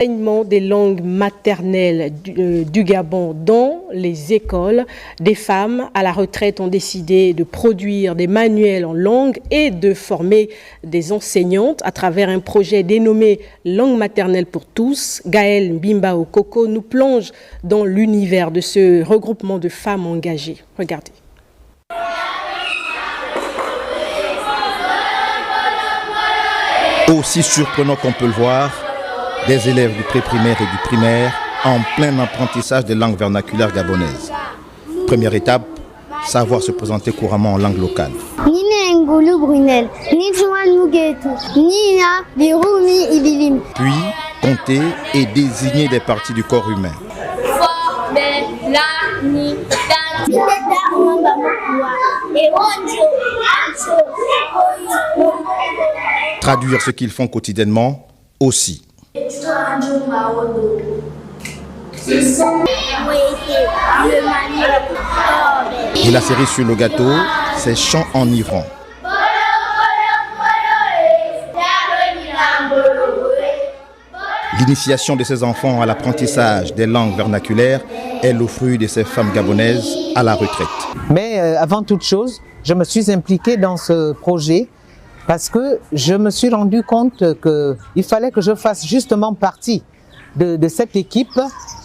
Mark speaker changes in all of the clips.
Speaker 1: L'enseignement des langues maternelles du Gabon dans les écoles. Des femmes à la retraite ont décidé de produire des manuels en langue et de former des enseignantes à travers un projet dénommé Langue maternelle pour tous. Gaëlle Mbimba Okoko nous plonge dans l'univers de ce regroupement de femmes engagées. Regardez.
Speaker 2: Aussi surprenant qu'on peut le voir, des élèves du pré-primaire et du primaire en plein apprentissage des langues vernaculaires gabonaises. Première étape, savoir se présenter couramment en langue locale. Puis, compter et désigner des parties du corps humain. Traduire ce qu'ils font quotidiennement aussi. Et la série sur le gâteau, c'est chants enivrants. L'initiation de ces enfants à l'apprentissage des langues vernaculaires est le fruit de ces femmes gabonaises à la retraite.
Speaker 3: Mais avant toute chose, je me suis impliqué dans ce projet parce que je me suis rendu compte qu'il fallait que je fasse justement partie de cette équipe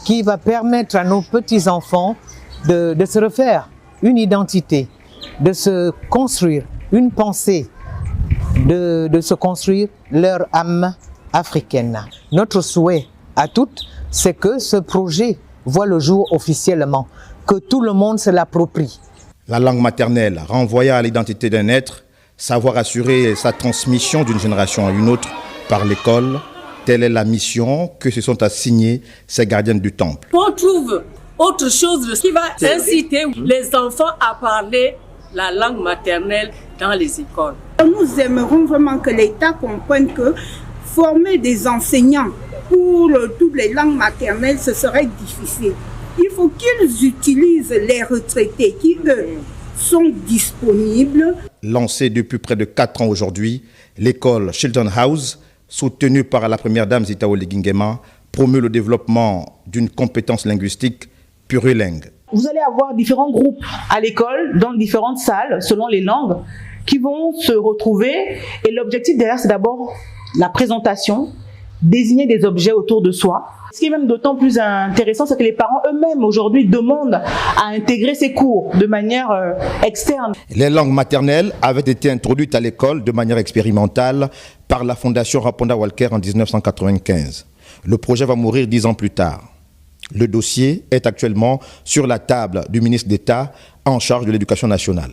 Speaker 3: qui va permettre à nos petits-enfants de se refaire une identité, de se construire une pensée, de se construire leur âme africaine. Notre souhait à toutes, c'est que ce projet voit le jour officiellement, que tout le monde se l'approprie.
Speaker 2: La langue maternelle renvoyant à l'identité d'un être, savoir assurer sa transmission d'une génération à une autre par l'école, telle est la mission que se sont assignées ces gardiennes du temple.
Speaker 4: On trouve autre chose qui va inciter les enfants à parler la langue maternelle dans les écoles.
Speaker 5: Nous aimerons vraiment que l'État comprenne que former des enseignants pour toutes les langues maternelles, ce serait difficile. Il faut qu'ils utilisent les retraités qui, eux, sont disponibles.
Speaker 2: Lancée depuis près de 4 ans aujourd'hui, l'école Chilton House, soutenue par la première dame Zita Oligingema, promeut le développement d'une compétence linguistique plurilingue.
Speaker 6: Vous allez avoir différents groupes à l'école, dans différentes salles, selon les langues, qui vont se retrouver. Et l'objectif derrière, c'est d'abord la présentation, désigner des objets autour de soi. Ce qui est même d'autant plus intéressant, c'est que les parents eux-mêmes aujourd'hui demandent à intégrer ces cours de manière externe.
Speaker 2: Les langues maternelles avaient été introduites à l'école de manière expérimentale par la Fondation Raponda Walker en 1995. Le projet va mourir 10 ans plus tard. Le dossier est actuellement sur la table du ministre d'État en charge de l'Éducation nationale.